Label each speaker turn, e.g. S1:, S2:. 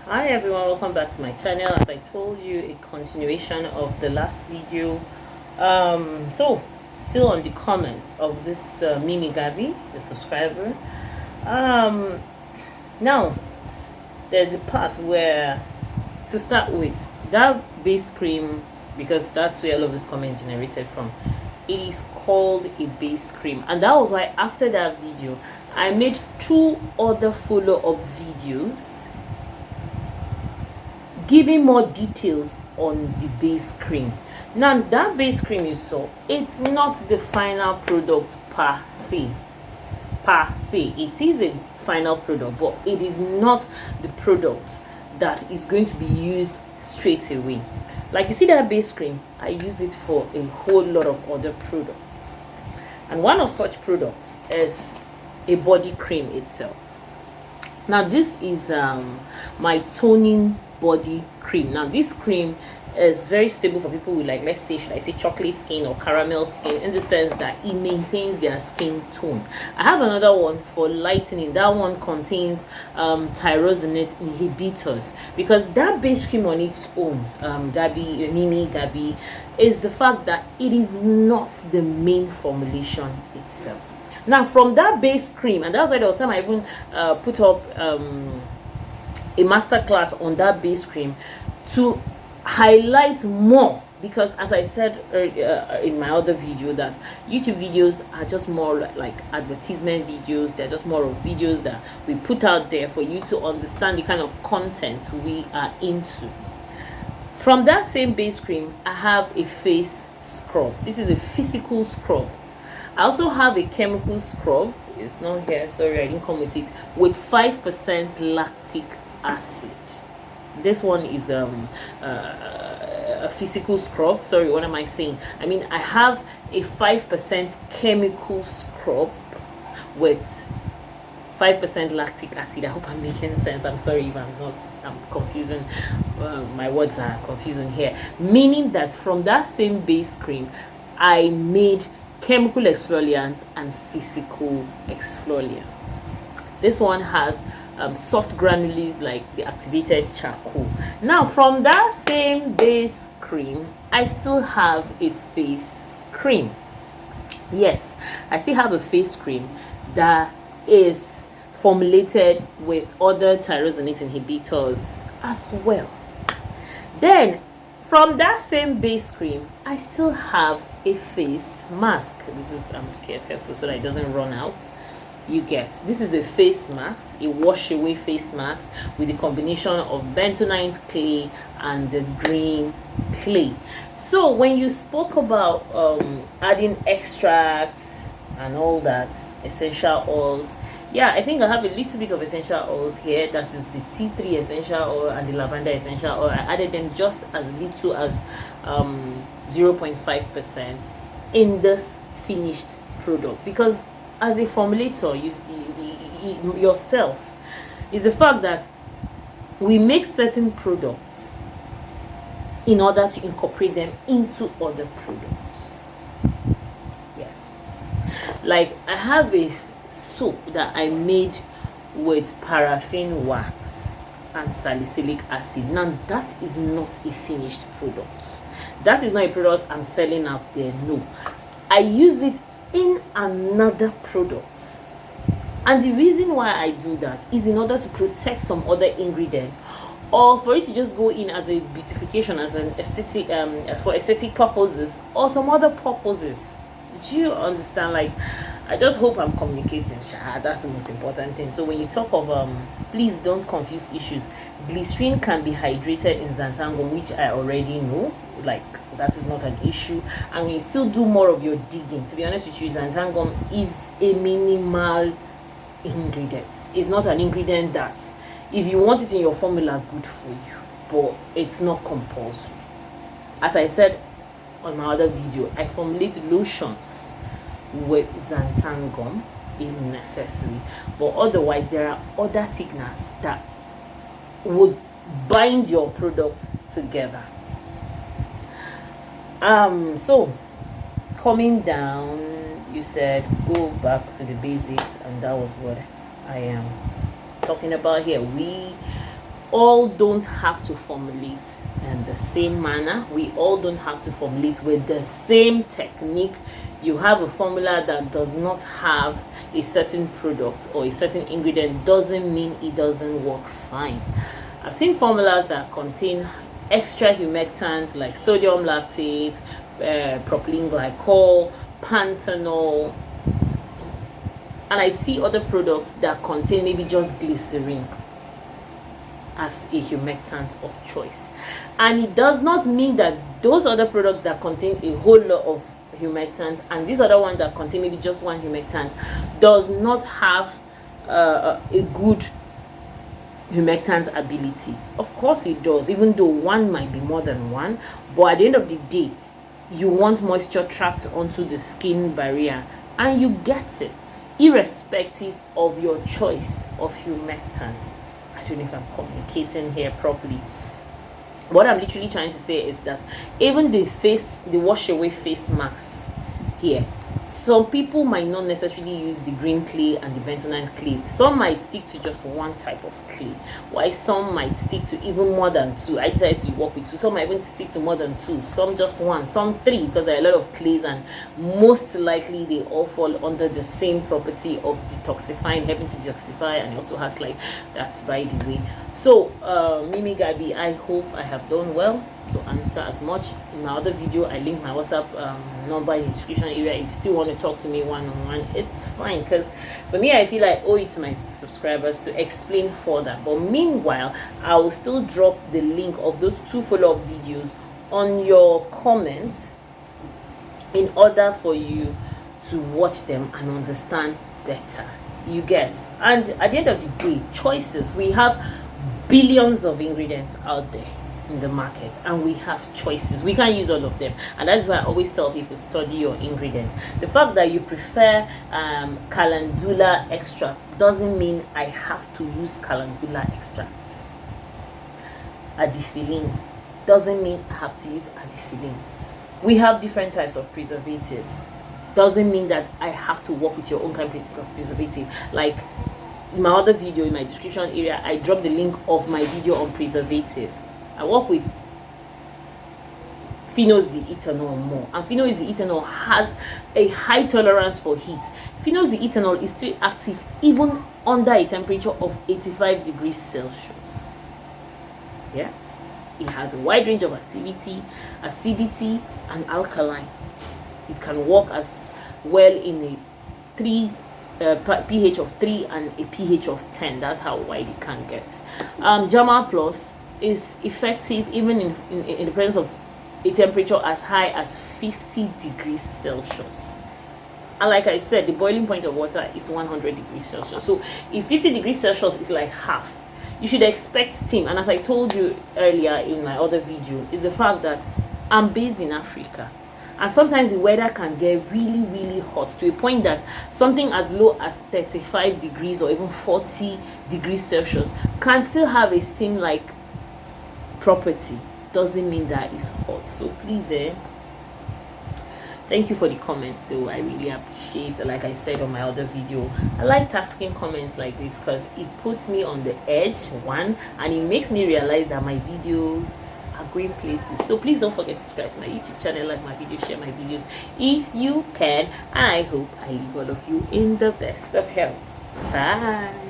S1: Hi everyone, welcome back to my channel. As I told you, a continuation of the last video. So still on the comments of this Mimi Gabi, the subscriber. Now there's a part where, to start with, that base cream, because that's where all of this comment generated from. It is called a base cream, and that was why after that video I made two other follow-up videos giving more details on the base cream. Now that base cream you saw, it's not the final product per se. It is a final product, but it is not the product that is going to be used straight away. Like you see that base cream, I use it for a whole lot of other products, and one of such products is a body cream itself. Now this is my toning body cream. Now this cream is very stable for people with, like, let's say, should I say chocolate skin or caramel skin, in the sense that it maintains their skin tone. I have another one for lightening. That one contains tyrosine inhibitors, because that base cream on its own, Mimi Gabi, is the fact that it is not the main formulation itself. Now from that base cream, and that's why there was time I even put up a masterclass on that base cream to highlight more, because as I said in my other video, that YouTube videos are just more like advertisement videos. They're just more of videos that we put out there for you to understand the kind of content we are into. From that same base cream, I have a face scrub. This is a physical scrub. I also have a chemical scrub. It's not here, sorry, I didn't come with it, with 5% lactic acid. This one is a physical scrub. Sorry, what am I saying? I mean, I have a 5% chemical scrub with 5% lactic acid. I hope I'm making sense. I'm sorry if I'm confusing. My words are confusing here. Meaning that from that same base cream, I made chemical exfoliants and physical exfoliants. This one has soft granules like the activated charcoal. Now from that same base cream, I still have a face cream. Yes, I still have a face cream that is formulated with other tyrosine inhibitors as well. Then from that same base cream, I still have a face mask. This is careful so that it doesn't run out. You get, this is a face mask, a wash away face mask with a combination of bentonite clay and the green clay. So when you spoke about adding extracts and all that, essential oils, yeah, I think I have a little bit of essential oils here. That is the tea tree essential oil and the lavender essential oil. I added them just as little as 0.5% in this finished product, because as a formulator, you yourself, is the fact that we make certain products in order to incorporate them into other products. Yes, like I have a soap that I made with paraffin wax and salicylic acid. Now that is not a finished product. That is not a product I'm selling out there. No, I use it in another product, and the reason why I do that is in order to protect some other ingredients, or for it to just go in as a beautification, as an aesthetic, as for aesthetic purposes or some other purposes. Do you understand? Like, I just hope I'm communicating. That's the most important thing. So when you talk of please don't confuse issues. Glycerin can be hydrated in xanthangon, which I already know. Like, that is not an issue. And when you still do more of your digging, to be honest with you, xanthangon is a minimal ingredient. It's not an ingredient that, if you want it in your formula, good for you, but it's not compulsory. As I said on my other video, I formulate lotions with xanthangon if necessary, but otherwise there are other thickeners that would bind your product together. So coming down, you said go back to the basics, and that was what I am talking about here. We all don't have to formulate in the same manner. We all don't have to formulate with the same technique. You have a formula that does not have a certain product or a certain ingredient doesn't mean it doesn't work fine. I've seen formulas that contain extra humectants like sodium lactate, propylene glycol, panthenol, and I see other products that contain maybe just glycerin as a humectant of choice. And it does not mean that those other products that contain a whole lot of humectants and this other one that contain maybe just one humectant does not have a good humectant ability. Of course it does, even though one might be more than one, but at the end of the day, you want moisture trapped onto the skin barrier, and you get it irrespective of your choice of humectants. I don't know if I'm communicating here properly. What I'm literally trying to say is that even the wash away face masks here, some people might not necessarily use the green clay and the bentonite clay. Some might stick to just one type of clay, while some might stick to even more than two. I decided to work with two. Some might even stick to more than two, some just one, some three, because there are a lot of clays, and most likely they all fall under the same property of detoxifying, helping to detoxify, and it also has like that's by the way. So Mimi Gabi, I hope I have done well to answer as much. In my other video, I link my WhatsApp number in the description area. If you still want to talk to me one-on-one, it's fine, because for me, I feel I owe it to my subscribers to explain further. But meanwhile, I will still drop the link of those 2 follow-up videos on your comments in order for you to watch them and understand better. You get? And at the end of the day, choices. We have billions of ingredients out there in the market, and we have choices. We can't use all of them, and that's why I always tell people, study your ingredients. The fact that you prefer calendula extract doesn't mean I have to use calendula extract. Adiphyllene doesn't mean I have to use adiphyllene. We have different types of preservatives. Doesn't mean that I have to work with your own kind of preservative. Like in my other video in my description area, I dropped the link of my video on preservative. I work with phenolxyethanol more, and phenolxyethanol has a high tolerance for heat. Phenolxyethanol is still active even under a temperature of 85 degrees Celsius. Yes, it has a wide range of activity, acidity, and alkaline. It can work as well in a pH of 3 and a pH of 10. That's how wide it can get. JAMA Plus is effective even in the presence of a temperature as high as 50 degrees Celsius. And like I said, the boiling point of water is 100 degrees Celsius. So if 50 degrees Celsius is like half, you should expect steam. And as I told you earlier in my other video, is the fact that I'm based in Africa, and sometimes the weather can get really, really hot to a point that something as low as 35 degrees or even 40 degrees Celsius can still have a steam-like property. Doesn't mean that it's hot. So please, thank you for the comments though. I really appreciate, like I said on my other video, I like asking comments like this because it puts me on the edge, one, and it makes me realize that my videos are great places. So please don't forget to subscribe to my YouTube channel, like my videos, share my videos if you can, and I hope I leave all of you in the best of health. Bye.